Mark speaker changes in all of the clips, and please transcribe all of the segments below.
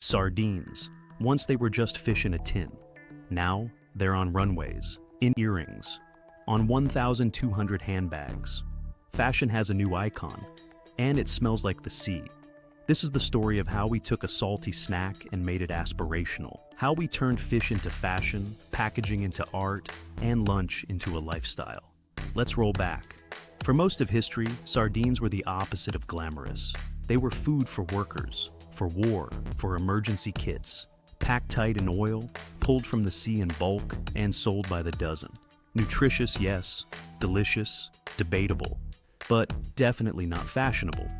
Speaker 1: Sardines. Once they were just fish in a tin. Now, they're on runways, in earrings, on 1,200 handbags. Fashion has a new icon, and it smells like the sea. This is the story of how we took a salty snack and made it aspirational. How we turned fish into fashion, packaging into art, and lunch into a lifestyle. Let's roll back. For most of history, sardines were the opposite of glamorous. They were food for workers, for war, for emergency kits. Packed tight in oil, pulled from the sea in bulk, and sold by the dozen. Nutritious, yes. Delicious, debatable. But definitely not fashionable.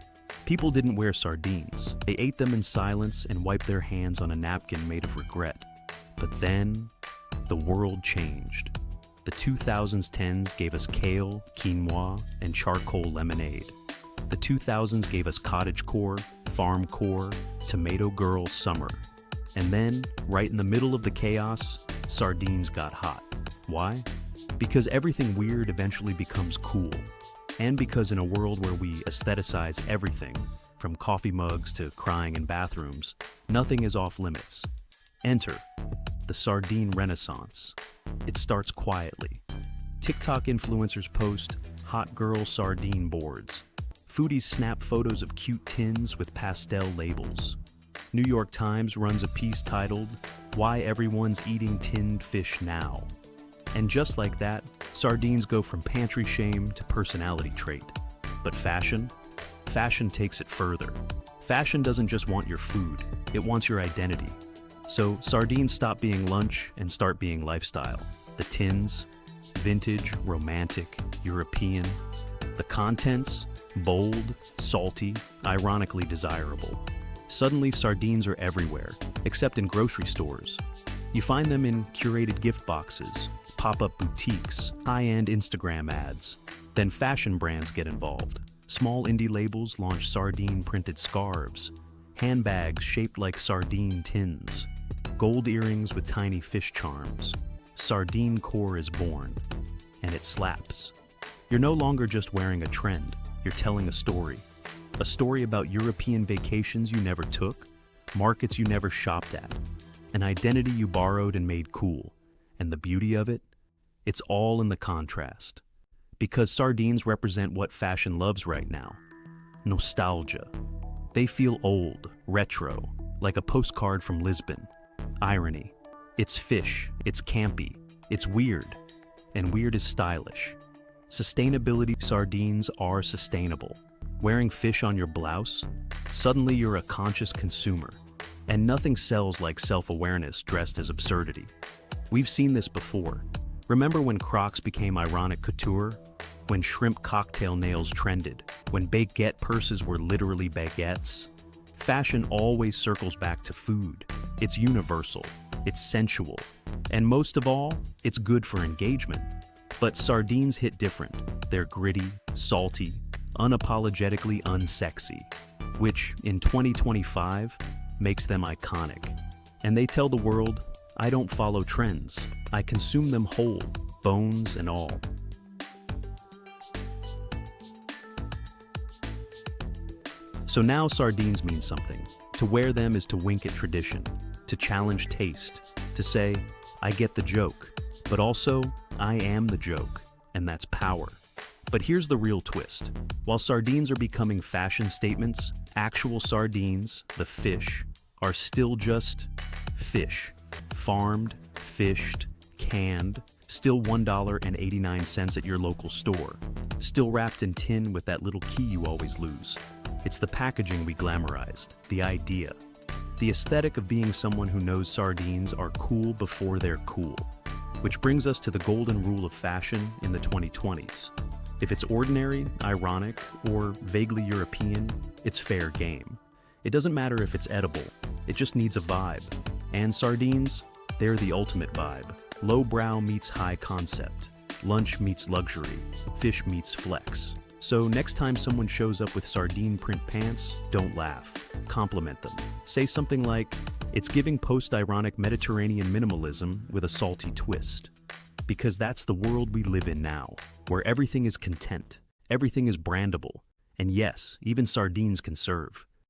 Speaker 1: People didn't wear sardines. They ate them in silence and wiped their hands on a napkin made of regret. But then, the world changed. The 2010s gave us kale, quinoa, and charcoal lemonade. The 2000s gave us cottagecore, farmcore, tomato girl summer. And then, right in the middle of the chaos, sardines got hot. Why? Because everything weird eventually becomes cool. And because in a world where we aestheticize everything, from coffee mugs to crying in bathrooms, nothing is off limits. Enter the sardine renaissance. It starts quietly. TikTok influencers post hot girl sardine boards. Foodies snap photos of cute tins with pastel labels. New York Times runs a piece titled, "Why Everyone's Eating Tinned Fish Now." And just like that, sardines go from pantry shame to personality trait. But fashion? Fashion takes it further. Fashion doesn't just want your food, it wants your identity. So sardines stop being lunch and start being lifestyle. The tins, vintage, romantic, European. The contents, bold, salty, ironically desirable. Suddenly sardines are everywhere, except in grocery stores. You find them in curated gift boxes, pop-up boutiques, high-end Instagram ads. Then fashion brands get involved. Small indie labels launch sardine-printed scarves, handbags shaped like sardine tins, gold earrings with tiny fish charms. Sardine-core is born, and it slaps. You're no longer just wearing a trend, you're telling a story. A story about European vacations you never took, markets you never shopped at, an identity you borrowed and made cool. And the beauty of it? It's all in the contrast. Because sardines represent what fashion loves right now. Nostalgia. They feel old, retro, like a postcard from Lisbon. Irony. It's fish, it's campy, it's weird, and weird is stylish. Sustainability. Sardines are sustainable. Wearing fish on your blouse? Suddenly you're a conscious consumer. And nothing sells like self-awareness dressed as absurdity. We've seen this before. Remember when Crocs became ironic couture? When shrimp cocktail nails trended? When baguette purses were literally baguettes? Fashion always circles back to food. It's universal. It's sensual. And most of all, it's good for engagement. But sardines hit different. They're gritty, salty, unapologetically unsexy, which in 2025 makes them iconic. And they tell the world, I don't follow trends. I consume them whole, bones and all. So now sardines mean something. To wear them is to wink at tradition, to challenge taste, to say, I get the joke, but also, I am the joke, and that's power. But here's the real twist. While sardines are becoming fashion statements, actual sardines, the fish, are still just fish. Farmed, fished, canned, still $1.89 at your local store. Still wrapped in tin with that little key you always lose. It's the packaging we glamorized, the idea. The aesthetic of being someone who knows sardines are cool before they're cool. Which brings us to the golden rule of fashion in the 2020s. If it's ordinary, ironic, or vaguely European, it's fair game. It doesn't matter if it's edible, it just needs a vibe. And sardines, they're the ultimate vibe. Lowbrow meets high concept. Lunch meets luxury. Fish meets flex. So next time someone shows up with sardine print pants, don't laugh. Compliment them. Say something like, it's giving post-ironic Mediterranean minimalism with a salty twist. Because that's the world we live in now, where everything is content, everything is brandable, and yes, even sardines can serve.